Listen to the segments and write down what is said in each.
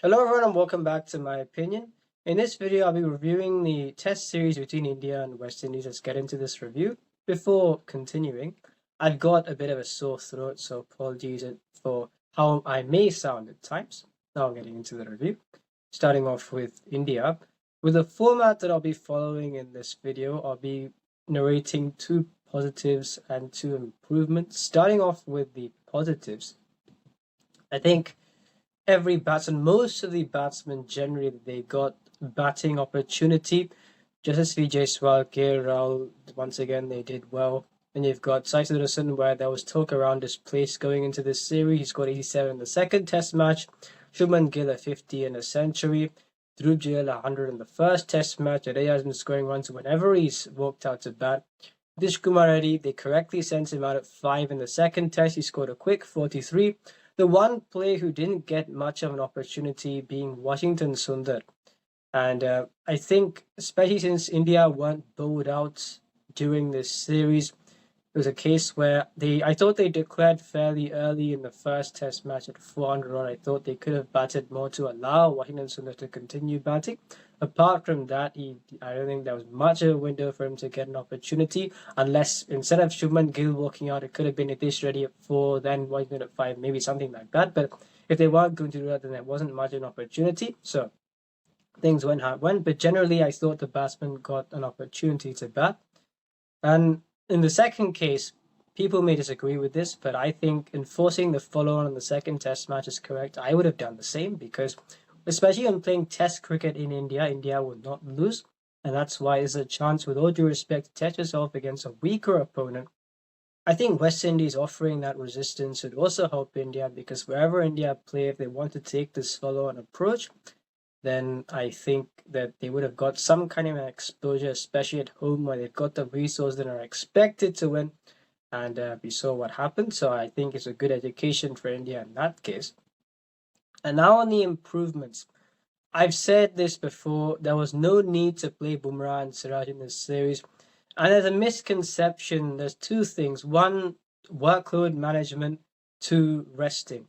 Hello everyone and welcome back to my opinion. In this video, I'll be reviewing the test series between India and West Indies. Let's get into this review. Before continuing, I've got a bit of a sore throat, so apologies for how I may sound at times. Now I'm getting into the review. Starting off with India. With the format that I'll be following in this video, I'll be narrating two positives and two improvements. Starting off with the positives, I think most of the batsmen generally they got batting opportunity. Just as Vijay Jaiswal, KL Rahul, once again they did well. And you've got Sai Sudarshan, where there was talk around his place going into this series. He scored 87 in the second Test match. Shubman Gill a 50 and a century. Dhruv Jurel 100 in the first Test match. Jadeja has been scoring runs whenever he's walked out to bat. Dish Kumar Reddy, they correctly sent him out at 5 in the second Test. He scored a quick 43. The one player who didn't get much of an opportunity being Washington Sundar. And I think, especially since India weren't bowled out during this series, it was a case where I thought they declared fairly early in the first Test match at 400 run. I thought they could have batted more to allow Washington Sundar to continue batting. Apart from that, I don't think there was much of a window for him to get an opportunity, unless instead of Shubman Gill walking out, it could have been Nitish Reddy at 4, then Washington at 5, maybe something like that. But if they weren't going to do that, then there wasn't much of an opportunity. So things went how it went. But generally, I thought the batsman got an opportunity to bat. And in the second case, people may disagree with this, but I think enforcing the follow-on in the second Test match is correct. I would have done the same because, especially when playing Test cricket in India, India would not lose, and that's why there's a chance, with all due respect, to test yourself against a weaker opponent. I think West Indies offering that resistance would also help India because wherever India play, if they want to take this follow-on approach, then I think that they would have got some kind of an exposure, especially at home where they've got the resources that are expected to win. And we saw what happened. So I think it's a good education for India in that case. And now on the improvements. I've said this before, there was no need to play Bumrah and Siraj in this series. And there's a misconception. There's two things. One, workload management. Two, resting.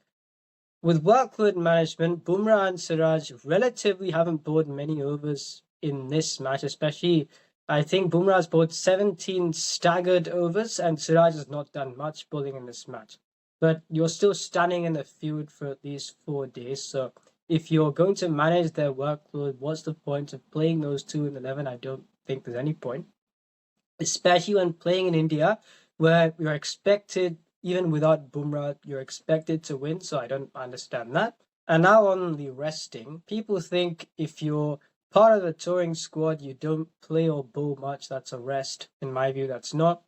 With workload management, Bumrah and Siraj relatively haven't bowled many overs in this match, especially I think Bumrah's bowled 17 staggered overs and Siraj has not done much bowling in this match. But you're still standing in the field for at least 4 days, so if you're going to manage their workload, what's the point of playing those two in 11? I don't think there's any point. Especially when playing in India, where you're expected, even without Bumrah, you're expected to win, so I don't understand that. And now on the resting, people think if you're part of the touring squad, you don't play or bowl much, that's a rest. In my view, that's not.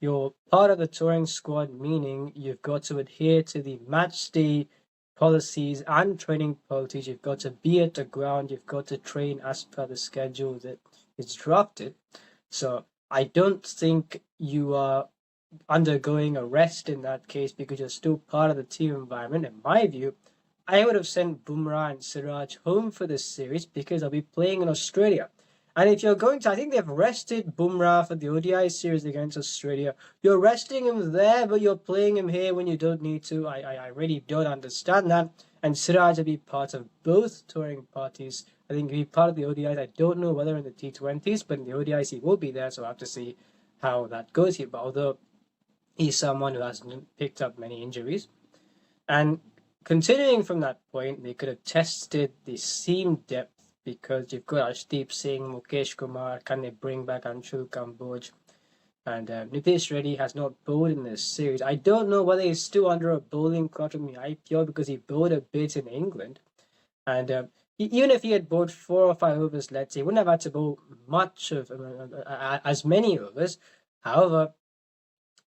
You're part of the touring squad, meaning you've got to adhere to the match day policies and training policies. You've got to be at the ground, you've got to train as per the schedule that is drafted. So I don't think you are undergoing a rest in that case because you're still part of the team environment. In my view, I would have sent Bumrah and Siraj home for this series because they'll be playing in Australia. And if you're going to, I think they've rested Bumrah for the ODI series against Australia. You're resting him there, but you're playing him here when you don't need to. I really don't understand that. And Siraj will be part of both touring parties. I think he'll be part of the ODIs. I don't know whether in the T20s, but in the ODIs he will be there, so I have to see how that goes here. But although he's someone who hasn't picked up many injuries. And continuing from that point, they could have tested the seam depth because you've got Arshdeep Singh, Mukesh Kumar, can they bring back Anshul Kamboj? And Nitish Reddy has not bowled in this series. I don't know whether he's still under a bowling contract in the IPL because he bowled a bit in England. And even if he had bowled 4 or 5 overs, let's say, he wouldn't have had to bowl much of as many overs. However,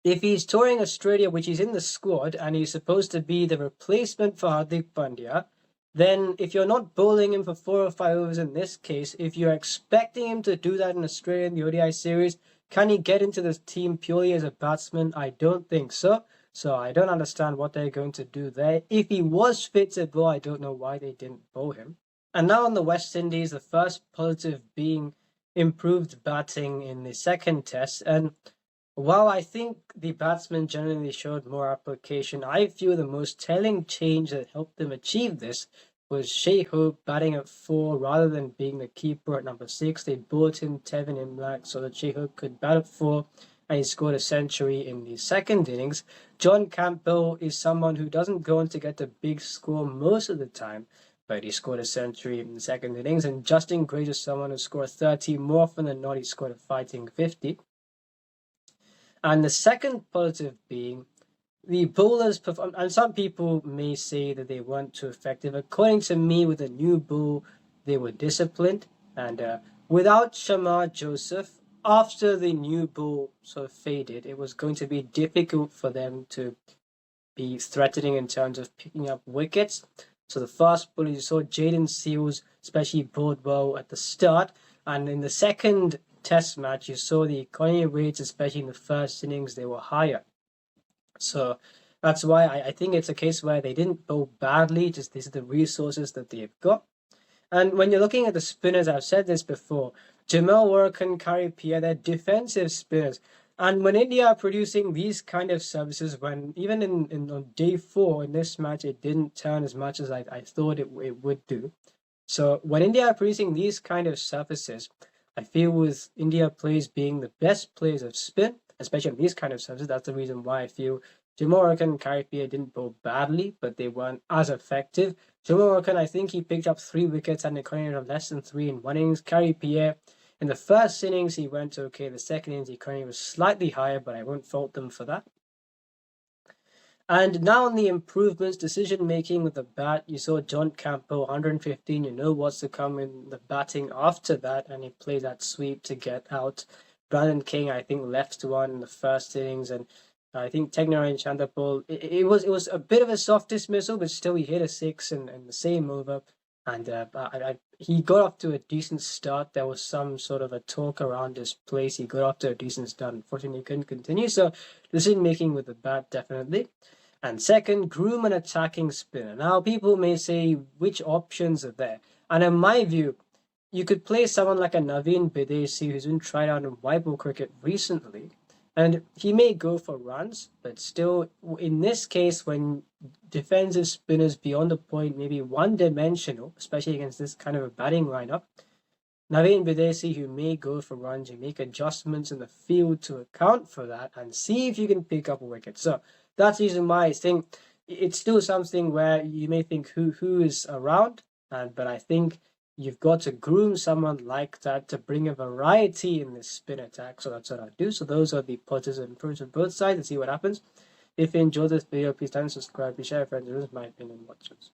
if he's touring Australia, which he's in the squad, and he's supposed to be the replacement for Hardik Pandya, then if you're not bowling him for 4 or 5 overs in this case, if you're expecting him to do that in Australia in the ODI series, can he get into the team purely as a batsman? I don't think so. So I don't understand what they're going to do there. If he was fit to bowl, I don't know why they didn't bowl him. And now on the West Indies, the first positive being improved batting in the second test. And while I think the batsmen generally showed more application, I feel the most telling change that helped them achieve this was Shai Hope batting at 4 rather than being the keeper at number 6. They brought in Tevin Imlach so that Shai Hope could bat at 4, and he scored a century in the second innings. John Campbell is someone who doesn't go on to get a big score most of the time, but he scored a century in the second innings. And Justin Gray is someone who scored 30 more often than not. He scored a fighting 50. And the second positive being the bowlers performed, and some people may say that they weren't too effective. According to me, with the new bull, they were disciplined. And without Shamar Joseph, after the new bull sort of faded, it was going to be difficult for them to be threatening in terms of picking up wickets. So the fast bowlers, you saw Jaden Seals, especially bowled well at the start. And in the second test match, you saw the economy rates, especially in the first innings, they were higher. So that's why I think it's a case where they didn't bowl badly, just these are the resources that they've got. And when you're looking at the spinners, I've said this before, Jamal Workan, Kari Pierre, they're defensive spinners. And when India are producing these kind of services, when even on day 4 in this match, it didn't turn as much as I thought it would do. So when India are producing these kind of surfaces, I feel with India players being the best players of spin, especially on these kind of surfaces, that's the reason why I feel Jamal Workan and Kari Pierre didn't bowl badly, but they weren't as effective. Jamal Workan, I think he picked up 3 wickets and an economy of less than 3 in 1 innings. Kari Pierre, in the first innings, he went okay. The second innings, the economy was slightly higher, but I won't fault them for that. And now on the improvements, decision-making with the bat, you saw John Campbell, 115, you know what's to come in the batting after that, and he played that sweep to get out. Brandon King, I think, left one in the first innings, and I think Tegnarayan Chanderpaul, it was a bit of a soft dismissal, but still he hit a 6 in the same over. And he got off to a decent start. There was some sort of a talk around his place. He got off to a decent start. Unfortunately, he couldn't continue. So decision-making with the bat, definitely. And second, groom an attacking spinner. Now, people may say, which options are there? And in my view, you could play someone like a Naveen Bidesi who's been tried out in white ball cricket recently. And he may go for runs, but still, in this case, when defensive spinners beyond the point, maybe one-dimensional, especially against this kind of a batting lineup, Naveen Bidesi, who may go for runs, you make adjustments in the field to account for that and see if you can pick up a wicket. So that's the reason why I think it's still something where you may think who is around, but I think you've got to groom someone like that to bring a variety in this spin attack. So that's what I do. So those are the positives and improvements on both sides and see what happens. If you enjoyed this video, please subscribe, share, friends. This is my opinion. Watch this.